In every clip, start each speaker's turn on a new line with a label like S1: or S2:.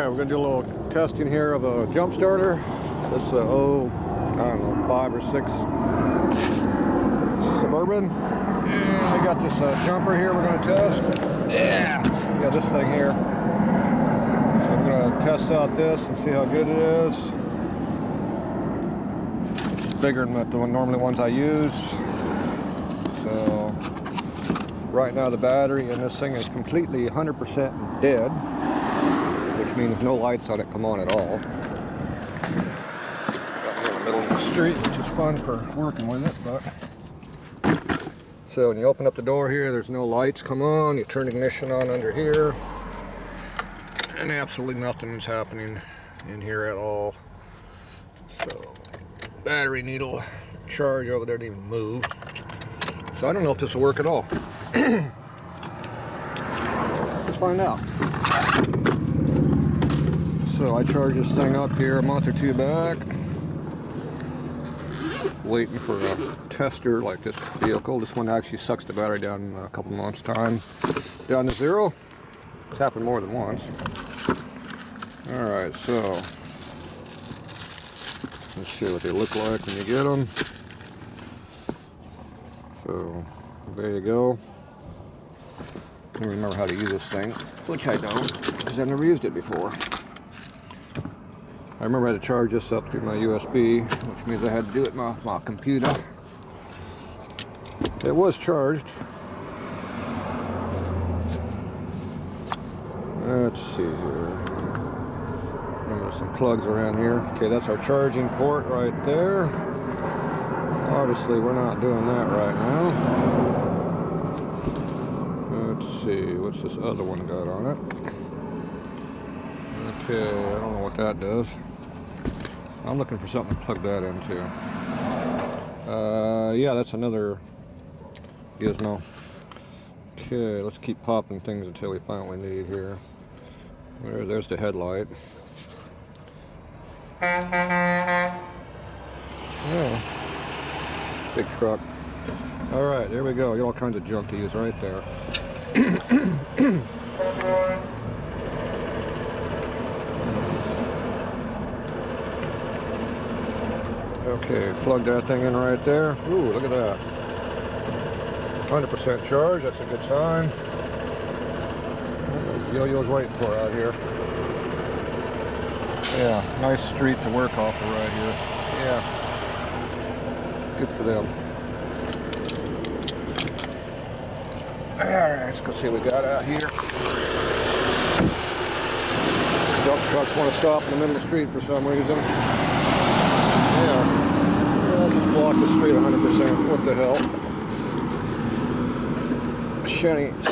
S1: Alright, we're going to do a little testing here of a jump starter. This is a, I don't know, 5 or 6 Suburban. And we got this jumper here we're going to test. Yeah, this thing here. So we're going to test out this and see how good it is. It's bigger than the normally ones I use. So right now the battery in this thing is completely 100% dead, which means no lights on it come on at all. Got me in the middle of the street, which is fun for working with it, but so when you open up the door here, there's no lights come on. You turn the ignition on under here, and absolutely nothing is happening in here at all. So battery needle charge over there didn't even move. So I don't know if this will work at all. Let's find out. So I charged this thing up here a month or two back, waiting for a tester like this vehicle. This one actually sucks the battery down in a couple months time down to 0. It's happened more than once. Alright, so let's see what they look like when you get them. So there you go. I don't remember how to use this thing, which I don't, because I've never used it before. I remember I had to charge this up through my USB, which means I had to do it off my computer. It was charged. Let's see here. There's some plugs around here. Okay, that's our charging port right there. Obviously, we're not doing that right now. Let's see, what's this other one got on it? Okay, I don't know what that does. I'm looking for something to plug that into. Yeah, that's another gizmo. Okay, let's keep popping things until we find what we need here. There's the headlight. Yeah. Big truck. Alright, there we go. Got all kinds of junk to use right there. Okay, plug that thing in right there. Ooh, look at that. 100% charge, that's a good sign. What are these yo-yos waiting for out here? Yeah, nice street to work off of right here. Yeah. Good for them. Alright, let's go see what we got out here. Dump trucks want to stop in the middle of the street for some reason. Yeah, just block the street 100%. What the hell?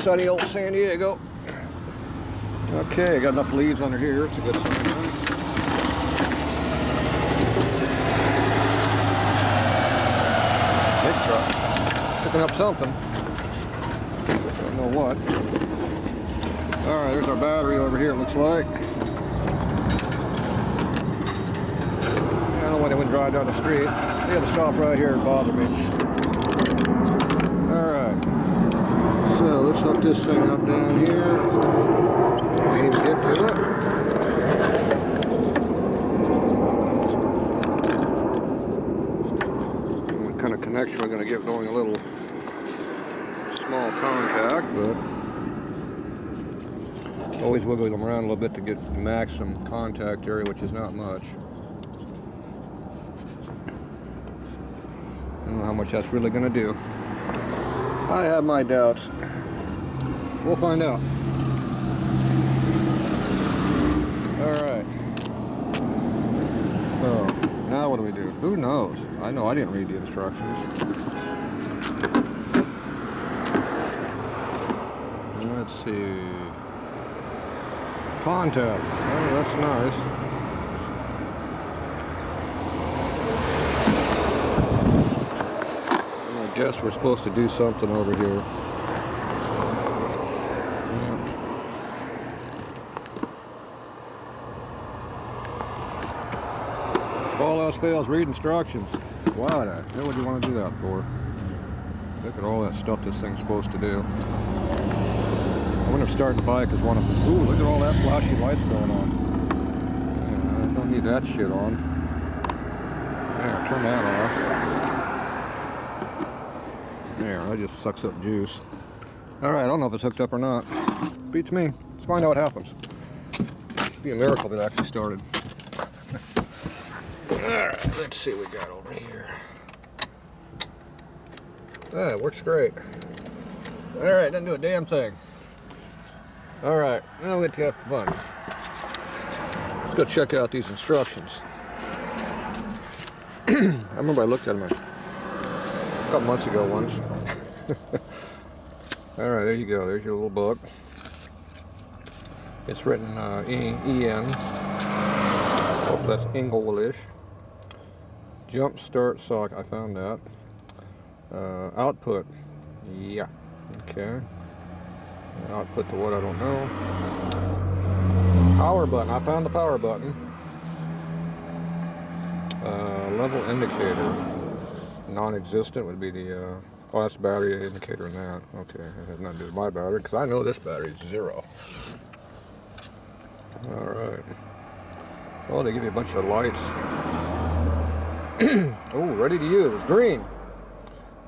S1: Sunny old San Diego. Okay, got enough leaves under here. It's a good sign. Big truck. Picking up something. Don't know what. Alright, there's our battery over here, it looks like. I don't know why they wouldn't drive down the street. They had to stop right here and bother me. Alright. So let's hook this thing up down here. Can't even get to it. What kind of connection we're going to get going, a little small contact, but always wiggle them around a little bit to get the maximum contact area, which is not much. I don't know how much that's really going to do. I have my doubts. We'll find out. Alright. So, now what do we do? Who knows? I know I didn't read the instructions. Let's see. Contact. Oh, that's nice. I guess we're supposed to do something over here. Yeah. If all else fails, read instructions. Why the hell would you want to do that for? Look at all that stuff this thing's supposed to do. I wonder if starting the bike is one of them. Ooh, look at all that flashy lights going on. Leave that shit on. There, turn that off. There, that just sucks up juice. Alright, I don't know if it's hooked up or not. Beats me. Let's find out what happens. It'd be a miracle that actually started. Alright, let's see what we got over here. Ah, it works great. Alright, doesn't do a damn thing. Alright, now we get to have fun. Let's go check out these instructions. I remember I looked at them a couple months ago once. Alright, there you go. There's your little book. It's written EN. Hopefully that's English. Jump start sock. I found that. Output. Yeah. Okay. Output to what? I don't know. Power button. I found the power button. Level indicator. Non-existent would be the... oh, that's battery indicator in that. Okay, it has nothing to do with my battery, because I know this battery is 0. Alright. Oh, they give you a bunch of lights. Oh, ready to use. It's green.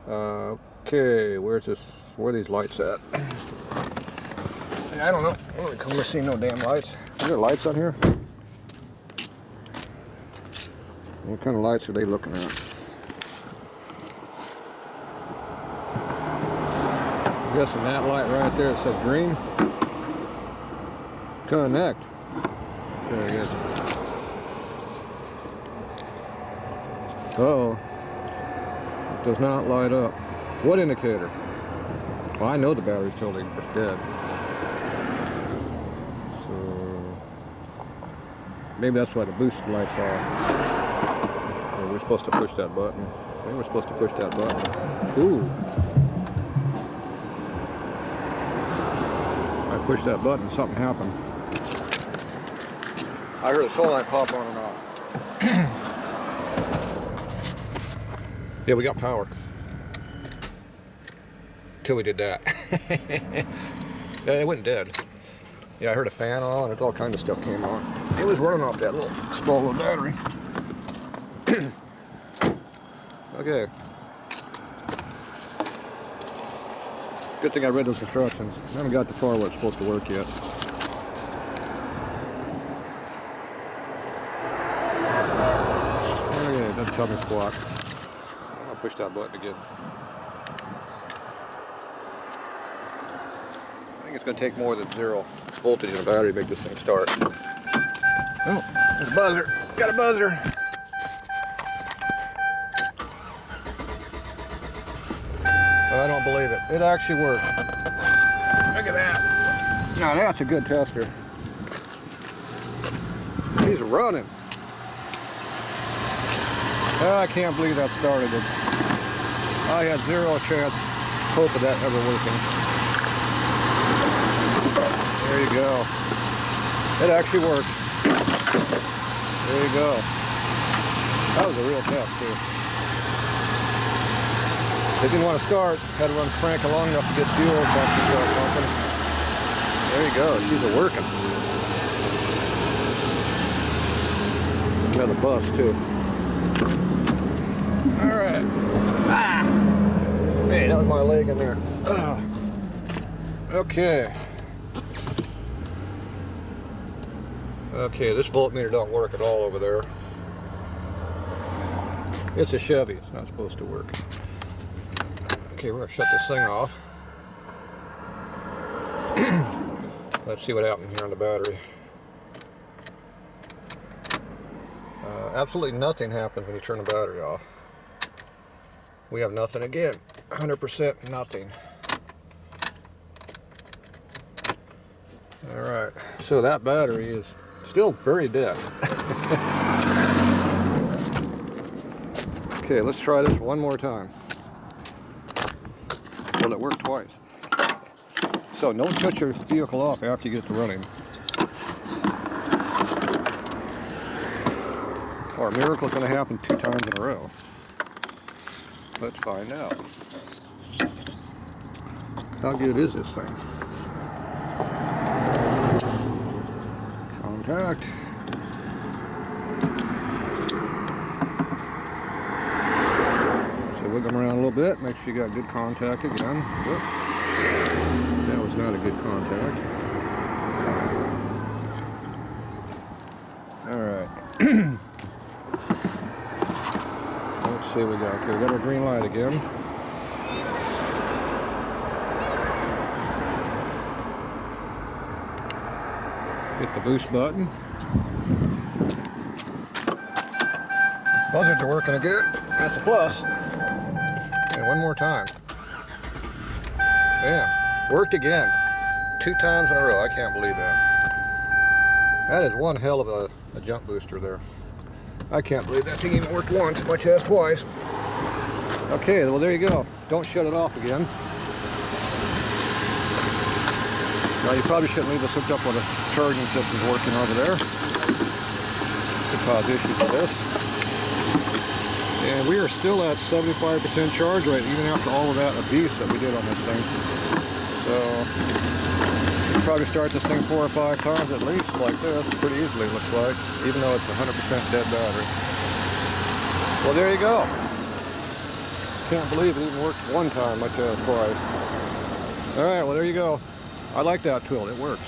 S1: Okay, where's this? Where are these lights at? I don't know. I don't recall seeing no damn lights. Are there lights on here? What kind of lights are they looking at? I'm guessing that light right there that says green. Connect. Very good. Uh-oh. It does not light up. What indicator? Well, I know the battery's totally dead. So maybe that's why the boost light's off. So we're supposed to push that button. I think we're supposed to push that button. Ooh. I pushed that button, something happened. I heard a solenoid pop on and off. Yeah, we got power. Until we did that. Yeah, it went dead. Yeah, I heard a fan on and all kinds of stuff came on. It was running off that little small little battery. Okay. Good thing I read those instructions. I haven't got the far where it's supposed to work yet. Okay, it doesn't tell me squawk. I'll push that button again. I think it's going to take more than 0 voltage in the battery to make this thing start. Oh, there's a buzzer. Got a buzzer. I don't believe it. It actually worked. Look at that. Now that's a good tester. He's running. I can't believe that started it. I had 0 chance hope of that ever working. There you go. It actually worked. There you go. That was a real test too. They didn't want to start. Had to run crank long enough to get fuel. Pumping. There you go. She's a working. Another bus too. All right. Ah. Hey, that was my leg in there. Okay. Okay, this voltmeter don't work at all over there. It's a Chevy. It's not supposed to work. Okay, we're going to shut this thing off. Let's see what happened here on the battery. Absolutely nothing happens when you turn the battery off. We have nothing again. 100% nothing. Alright, so that battery is still very dead. Okay, let's try this one more time. Well, it worked twice. So don't shut your vehicle off after you get to running. Or a miracle's going to happen 2 times in a row. Let's find out. How good is this thing? Contact. them around a little bit, make sure you got good contact again. Whoop. That was not a good contact. Alright. Let's see what we got. Okay, we got our green light again. Hit the boost button. Buzzards are working again. That's a plus. And one more time. Bam. Worked again. 2 times in a row. I can't believe that. That is one hell of a jump booster there. I can't believe that thing even worked once, much as twice. Okay, well there you go. Don't shut it off again. Now you probably shouldn't leave this hooked up when the charging system's working over there. Could cause issues with this. And we are still at 75% charge rate, even after all of that abuse that we did on this thing. So, we'll probably start this thing 4 or 5 times at least, like this, pretty easily it looks like, even though it's 100% dead battery. Well, there you go. Can't believe it even worked one time, much as twice. Alright, well there you go. I like that tool, it works.